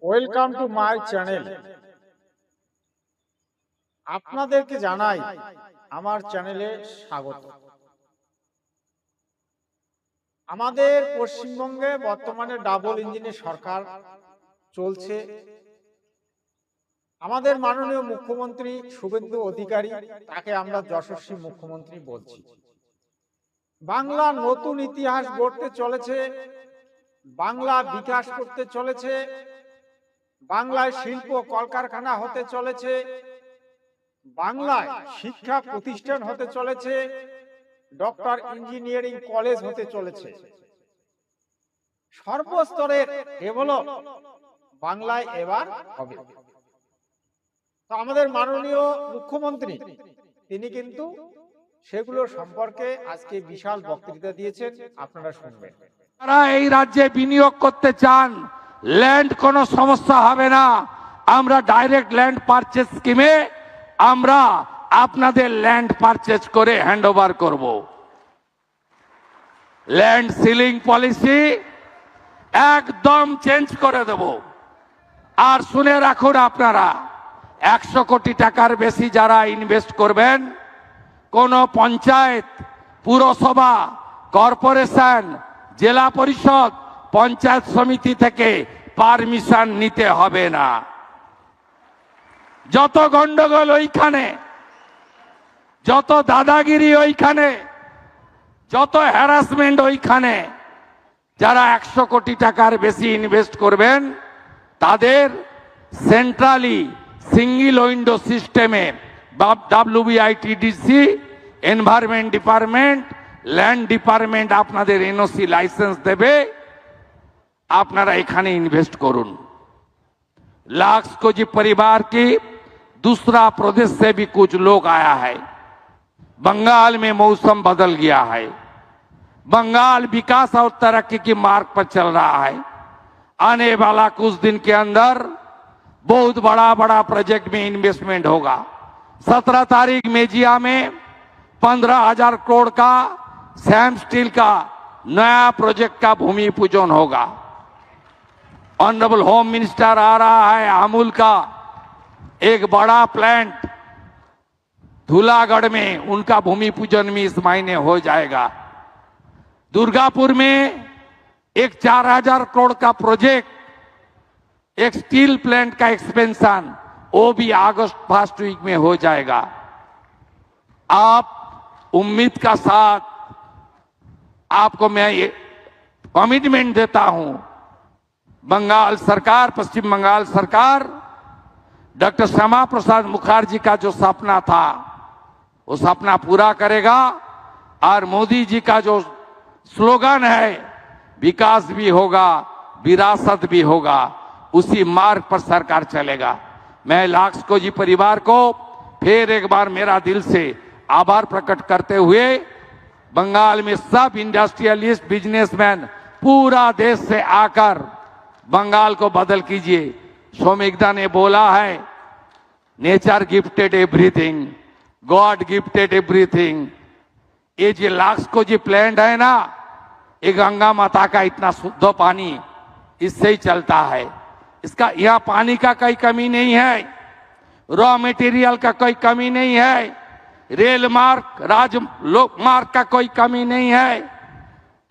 Welcome to my channel. আপনাদেরকে জানাই আমার চ্যানেলে স্বাগত। আমাদের পশ্চিমবঙ্গে বর্তমানে ডাবল ইঞ্জিনের সরকার চলছে। আমাদের মাননীয় মুখ্যমন্ত্রী শুভেন্দু অধিকারী, তাকে আমরা যশস্বী মুখ্যমন্ত্রী বলছি। বাংলা নতুন ইতিহাস গড়তে চলেছে, বাংলা বিকাশ করতে চলেছে, বাংলায় শিল্প কলকারখানা হতে চলেছে, বাংলায় শিক্ষা প্রতিষ্ঠান হতে চলেছে, ডক্টর ইঞ্জিনিয়ারিং কলেজ হতে চলেছে। সর্বস্তরের ডেভেলপ বাংলায় এবার হবে। তো আমাদের মাননীয় মুখ্যমন্ত্রী তিনি কিন্তু সেগুলো সম্পর্কে আজকে বিশাল বক্তৃতা দিয়েছেন, আপনারা শুনবেন। যারা এই রাজ্যে বিনিয়োগ করতে চান, ল্যান্ড কোনো সমস্যা হবে না। আমরা ডাইরেক্ট ল্যান্ড পারচেজ স্কিমে আমরা আপনাদের ল্যান্ড পারচেজ করে হ্যান্ডওভার করব। ল্যান্ড সিলিং পলিসি একদম চেঞ্জ করে দেব। আর শুনে রাখুন, আপনারা 100 কোটি টাকার বেশি যারা ইনভেস্ট করবেন, কোন পঞ্চায়েত, পুরসভা, কর্পোরেশন, জেলা পরিষদ, পঞ্চায়েত সমিতি থেকে পারমিশন নিতে হবে না। যত গন্ডগোল ওইখানে, যত দাদাগিরি ওইখানে, যত হ্যারাসমেন্ট ওইখানে, যারা 100 কোটি টাকার বেশি ইনভেস্ট করবেন তাদের সেন্ট্রালি সিঙ্গেল উইন্ডো সিস্টেমে WBITDC, environment department, land department আপনাদের এনওসি লাইসেন্স দেবে। আপনারা এখানে ইনভেস্ট করুন। लाखों जी परिवार की दूसरा प्रदेश से भी कुछ लोग आया है। बंगाल में मौसम बदल गया है। बंगाल विकास और तरक्की की मार्ग पर चल रहा है। आने वाला कुछ दिन के अंदर बहुत बड़ा बड़ा प्रोजेक्ट में इन्वेस्टमेंट होगा। 17 तारीख मेजिया में 15,000 करोड़ का सैम स्टील का नया प्रोजेक्ट का भूमि पूजन होगा। ऑनरेबल होम मिनिस्टर आ रहा है। अमूल का एक बड़ा प्लांट धूलागढ़ में, उनका भूमि पूजन भी इस महीने हो जाएगा। दुर्गापुर में एक 4,000 करोड़ का प्रोजेक्ट, एक स्टील प्लांट का एक्सपेंशन, वो भी अगस्त फर्स्ट वीक में हो जाएगा। आप उम्मीद का साथ आपको मैं ये कमिटमेंट देता हूं, बंगाल सरकार, पश्चिम बंगाल सरकार डॉक्टर श्यामा प्रसाद मुखर्जी का जो सपना था वो सपना पूरा करेगा। और मोदी जी का जो स्लोगन है, विकास भी होगा, विरासत भी होगा, उसी मार्ग पर सरकार चलेगा। मैं लाखों जी परिवार को फिर एक बार मेरा दिल से आभार प्रकट करते हुए, बंगाल में सब इंडस्ट्रियलिस्ट, बिजनेसमैन पूरा देश से आकर बंगाल को बदल कीजिए। सोमिकदा ने बोला है, nature gifted everything, God gifted everything. ये जो लाखों जी प्लांट है ना, ये गंगा माता का इतना शुद्ध पानी इससे ही चलता है। इसका यहाँ पानी का कोई कमी नहीं है, रॉ मटेरियल का कोई कमी नहीं है, रेल मार्ग, राजमार्ग मार्ग का कोई कमी नहीं है।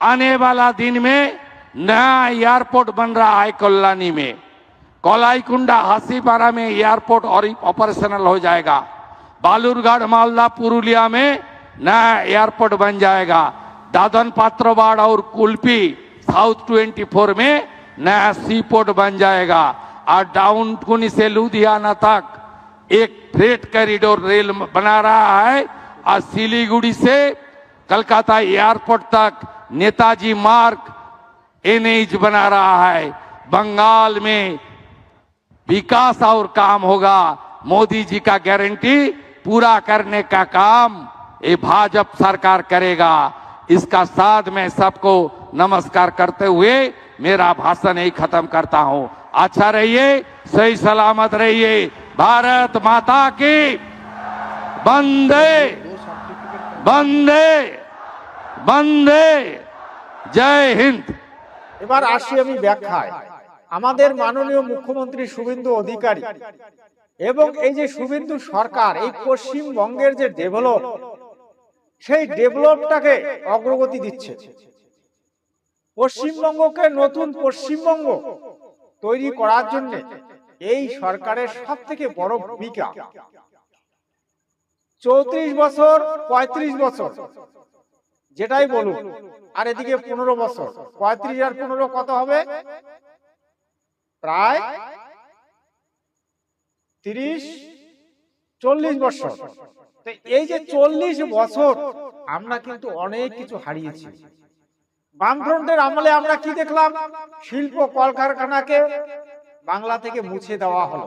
आने वाला दिन में नया एयरपोर्ट बन रहा है कल्याणी में, कोलाईकुंडा हासीपारा में एयरपोर्ट और ऑपरेशनल हो जाएगा। बालूरघाट, मालदा, पुरुलिया में नया एयरपोर्ट बन जाएगा। दादन पात्रोबाड़ और कुल्पी साउथ 24 में नया सी पोर्ट बन जाएगा। और डाउन कुनी से लुधियाना तक एक फ्रेट कॉरिडोर रेल बना रहा है। और सिलीगुड़ी से कलकत्ता एयरपोर्ट तक नेताजी मार्ग NH बना रहा है। बंगाल में विकास और काम होगा। मोदी जी का गारंटी पूरा करने का काम ये भाजपा सरकार करेगा। इसका साथ मैं सबको नमस्कार करते हुए मेरा भाषण यही खत्म करता हूं। अच्छा रहिए, सही सलामत रहिए। भारत माता की वंदे वंदे वंदे, जय हिंद। এবার আসি আমি ব্যাখ্যায়। আমাদের মাননীয় মুখ্যমন্ত্রী শুভেন্দু অধিকারী এবং এই যে শুভেন্দু সরকার এই পশ্চিমবঙ্গের যে ডেভেলপ, সেই ডেভেলপটাকে অগ্রগতি দিচ্ছে। পশ্চিমবঙ্গকে নতুন পশ্চিমবঙ্গ তৈরি করার জন্য এই সরকারের সব থেকে বড় ভূমিকা। 34 বছর 35 বছর যেটাই বলুন, আর এদিকে 15 বছর, 35 আর 15 কত হবে? প্রায় 30-40 বছর। তো এই যে 40 বছর আমরা কিন্তু অনেক কিছু হারিয়েছি। বামফ্রন্টের আমলে আমরা কি দেখলাম? শিল্প কলকারখানাকে বাংলা থেকে মুছে দেওয়া হলো।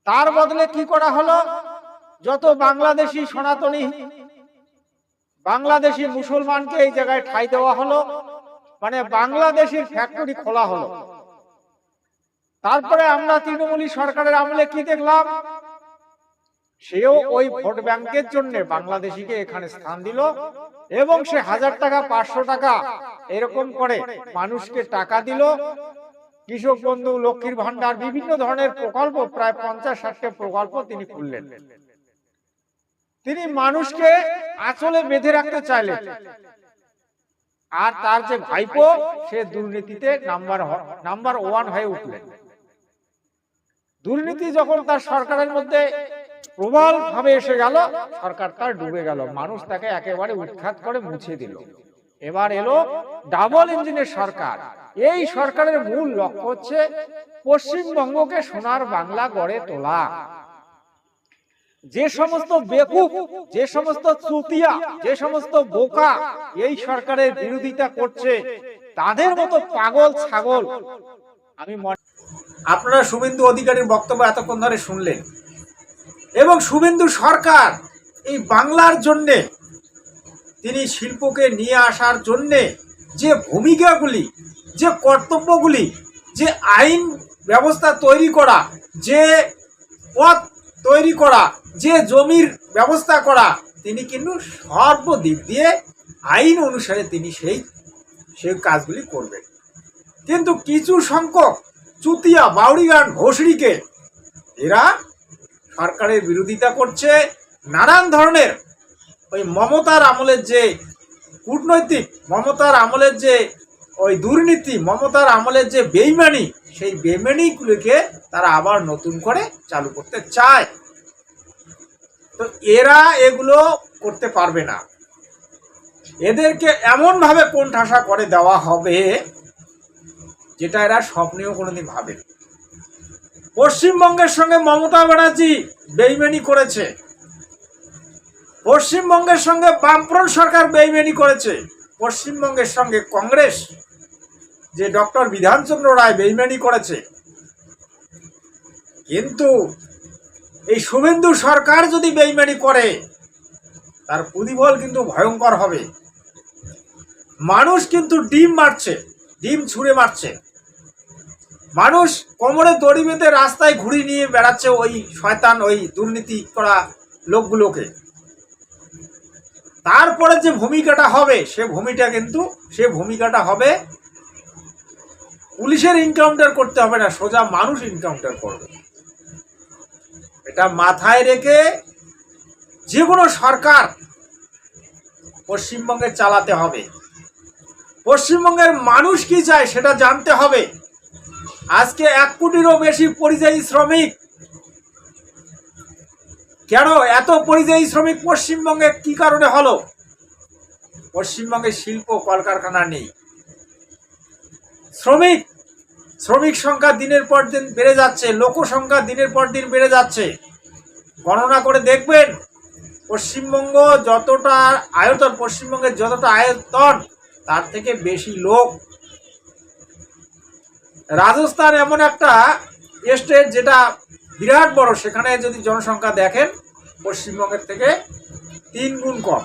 তার বদলে কি করা হলো? যত বাংলাদেশি সনাতনী, বাংলাদেশি মুসলমানকে এই জায়গায় ঠাঁই দেওয়া হলো, মানে বাংলাদেশের ফ্যাক্টরি খোলা হলো। তারপরে আমরা তৃণমূলী সরকারের আমলে কি দেখলাম? সেও ওই ভোট ব্যাংকের জন্য বাংলাদেশিকে এখানে স্থান দিল এবং সে 1000 টাকা 500 টাকা এরকম করে মানুষকে টাকা দিল। কৃষক বন্ধু, লক্ষ্মীর ভান্ডার, বিভিন্ন ধরনের প্রকল্প, প্রায় 50-60টা প্রকল্প তিনি খুললেন। তিনি মানুষকে আঁচলে বেঁধে রাখতে চাইলেন। আর তার যে ভাইপো, সে দুর্নীতিতে নাম্বার 1 হয়ে উঠলেন। দুর্নীতি যখন তার সরকারের মধ্যে প্রবল ভাবে এসে গেল, সরকার তার ডুবে গেল, মানুষ তাকে একেবারে উৎখাত করে মুছে দিল। এবার এলো ডাবল ইঞ্জিনের সরকার। এই সরকারের মূল লক্ষ্য হচ্ছে পশ্চিমবঙ্গকে সোনার বাংলা গড়ে তোলা। যে সমস্ত বেকুব, যে সমস্ত চুতিয়া, যে সমস্ত বোকা এই সরকারের বিরোধিতা করছে, তাদের মতো পাগল ছাগল আমি মনে। আপনারা শুভেন্দু অধিকারীর বক্তব্য এতক্ষণ ধরে শুনলেন এবং শুভেন্দু সরকার এই বাংলার জন্যে, তিনি শিল্পকে নিয়ে আসার জন্যে যে ভূমিকাগুলি, যে কর্তব্যগুলি, যে আইন ব্যবস্থা তৈরি করা, যে পথ তৈরি করা, যে জমির ব্যবস্থা করা, তিনি কিন্তু সর্বদিক দিয়ে আইন অনুসারে তিনি সেই কাজগুলি করবেন। কিন্তু কিছু সংখ্যক চুতিয়া, বাউরিগান, ঘোষড়িকে এরা সরকারের বিরোধিতা করছে। নানান ধরনের ওই মমতার আমলের যে কূটনৈতিক, মমতার আমলের যে ওই দুর্নীতি, মমতার আমলের যে বেইমানি, সেই বেইমানিগুলিকে তারা আবার নতুন করে চালু করতে চায়। তো এরা এগুলো করতে পারবে না। এদেরকে এমন ভাবে কোণঠাসা করে দেওয়া হবে যেটা এরা স্বপ্নেও কোনোদিন ভাবে। পশ্চিমবঙ্গের সঙ্গে মমতা ব্যানার্জি বেইমানি করেছে, পশ্চিমবঙ্গের সঙ্গে বামফ্রন্ট সরকার বেইমানি করেছে, পশ্চিমবঙ্গের সঙ্গে কংগ্রেস যে ডক্টর বিধানচন্দ্র রায় বেইমানি করেছে। কিন্তু এই শুভেন্দু সরকার যদি বেইমানি করে, তার প্রতিফল কিন্তু ভয়ঙ্কর হবে। মানুষ কিন্তু ডিম মারছে, ডিম ছুঁড়ে মারছে। মানুষ কোমরে দড়ি বেঁধে রাস্তায় ঘুরি নিয়ে বেড়াচ্ছে ওই শয়তান, ওই দুর্নীতি করা লোকগুলোকে। তারপরে যে ভূমিকাটা হবে, সে ভূমিকাটা হবে পুলিশের এনকাউন্টার করতে হবে না, সোজা মানুষ এনকাউন্টার করবে। এটা মাথায় রেখে যে কোনো সরকার পশ্চিমবঙ্গে চালাতে হবে। পশ্চিমবঙ্গের মানুষ কি চায় সেটা জানতে হবে। আজকে 1 কোটিরও বেশি পরিযায়ী শ্রমিক। কেন এত পরিযায়ী শ্রমিক পশ্চিমবঙ্গে কি কারণে হলো? পশ্চিমবঙ্গে শিল্প কলকারখানা নেই। শ্রমিক সংখ্যা দিনের পর দিন বেড়ে যাচ্ছে, লোক সংখ্যা দিনের পর দিন বেড়ে যাচ্ছে। গণনা করে দেখবেন পশ্চিমবঙ্গ যতটা আয়তন, পশ্চিমবঙ্গের যতটা আয়তন তার থেকে বেশি লোক। রাজস্থান এমন একটা স্টেট যেটা বিরাট বড়, সেখানে যদি জনসংখ্যা দেখেন পশ্চিমবঙ্গের থেকে 3 গুণ কম।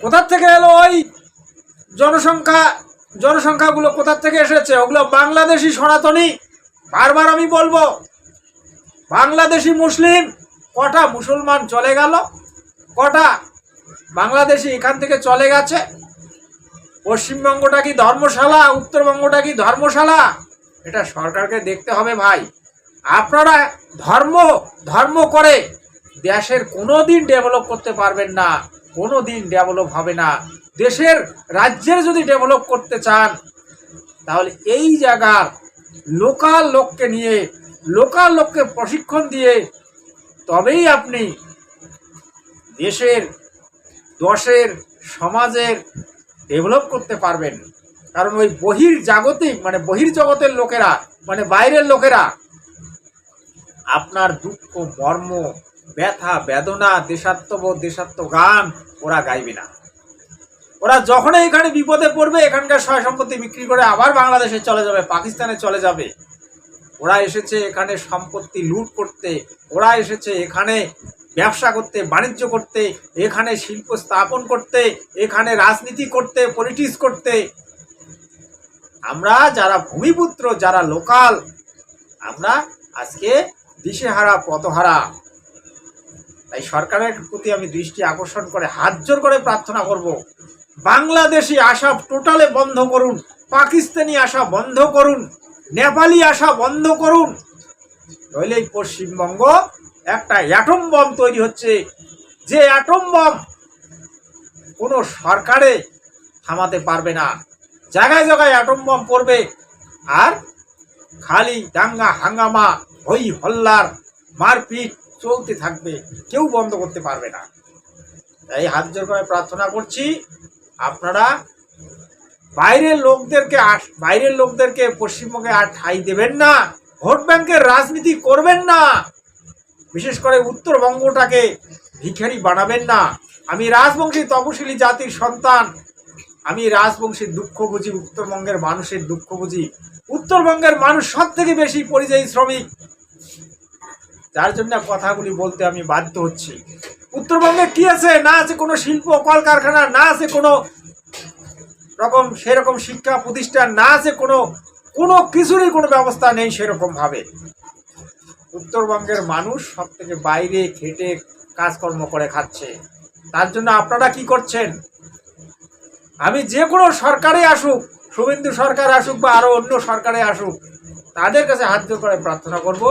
কোথার থেকে এলো ওই জনসংখ্যাগুলো? কোথার থেকে এসেছে? ওগুলো বাংলাদেশি সনাতনী। বারবার আমি বলবো, বাংলাদেশি মুসলিম। কটা মুসলমান চলে গেল, কটা বাংলাদেশি এখান থেকে চলে গেছে। পশ্চিমবঙ্গটা কি ধর্মশালা, উত্তরবঙ্গটা কি ধর্মশালা? এটা সরকারকে দেখতে হবে ভাই। আপনারা ধর্ম ধর্ম করে দেশের কোনোদিন ডেভেলপ করতে পারবেন না, কোনোদিন ডেভেলপ হবে না। দেশের রাজ্যের যদি ডেভেলপ করতে চান তাহলে এই জায়গার লোকাল লোককে নিয়ে, লোকাল লোককে প্রশিক্ষণ দিয়ে তবেই আপনি দেশের, দশের, সমাজের ডেভেলপ করতে পারবেন। কারণ ওই বহির্জাগতিক মানে বহির্জগতের লোকেরা, মানে বাইরের লোকেরা আপনার দুঃখ, মর্ম, ব্যথা, বেদনা, দেশাত্মবোধ, দেশাত্মগান ওরা গাইবে না। ওরা যখনই এখানে বিপদে পড়বে এখানকার সয় সম্পত্তি বিক্রি করে আবার বাংলাদেশে চলে যাবে, পাকিস্তানে চলে যাবে। ওরা এসেছে এখানে সম্পত্তি লুট করতে, ওরা এসেছে এখানে ব্যবসা করতে, বাণিজ্য করতে, এখানে শিল্প স্থাপন করতে, এখানে রাজনীতি করতে, পলিটিক্স করতে। আমরা যারা ভূমিপুত্র, যারা লোকাল, আমরা আজকে দিশেহারা, পথহারা। তাই সরকারের প্রতি আমি দৃষ্টি আকর্ষণ করে হাত জোর করে প্রার্থনা করব, বাংলাদেশি আসা টোটালে বন্ধ করুন, পাকিস্তানি আসা বন্ধ করুন, নেপালি আসা বন্ধ করুন। নইলে এই পশ্চিমবঙ্গ একটা অ্যাটম বম তৈরি হচ্ছে, যে অ্যাটম বম কোনো সরকারে থামাতে পারবে না। জায়গায় জায়গায় অ্যাটম বম পড়বে আর খালি দাঙ্গা হাঙ্গামা, হই হল্লার, মারপিট চলতে থাকবে, কেউ বন্ধ করতে পারবে না। তাই হাত জোর করে প্রার্থনা করছি, আপনারা বাইরের লোকদেরকে পশ্চিমবঙ্গে আর ঠাঁই দেবেন না, ভোট ব্যাংকের রাজনীতি করবেন না, বিশেষ করে উত্তরবঙ্গটাকে ভিখারি বানাবেন না। আমি রাজবংশী তপশিলি জাতির সন্তান, আমি রাজবংশীর দুঃখ বুঝি, উত্তরবঙ্গের মানুষের দুঃখ বুঝি। উত্তরবঙ্গের মানুষ সব থেকে বেশি পরিযায়ী শ্রমিক, যার জন্য কথাগুলি বলতে আমি বাধ্য হচ্ছি। উত্তরবঙ্গে কি আছে? না আছে কোনো শিল্প কলকারখানা, না আছে কোনো রকম সেরকম শিক্ষা প্রতিষ্ঠান, না আছে কোনো কিছুরই কোনো ব্যবস্থা নেই সেরকম ভাবে। উত্তরবঙ্গের মানুষ সব থেকে বাইরে খেটে কাজকর্ম করে খাচ্ছে। তার জন্য আপনারা কি করছেন? আমি যে কোনো সরকারে আসুক, শুভেন্দু সরকার আসুক বা আরো অন্য সরকারে আসুক, তাদের কাছে হাত জোর করে প্রার্থনা করব,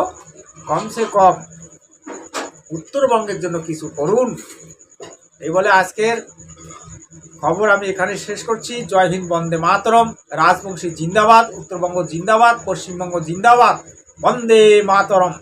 কমসে কম উত্তরবঙ্গের জন্য কিছু করুন। এই বলে আজকের খবর আমি এখানে শেষ করছি। জয় হিন্দ, বন্দে মাতরম, রাজবংশী জিন্দাবাদ, উত্তরবঙ্গ জিন্দাবাদ, পশ্চিমবঙ্গ জিন্দাবাদ, বন্দে মাতরম।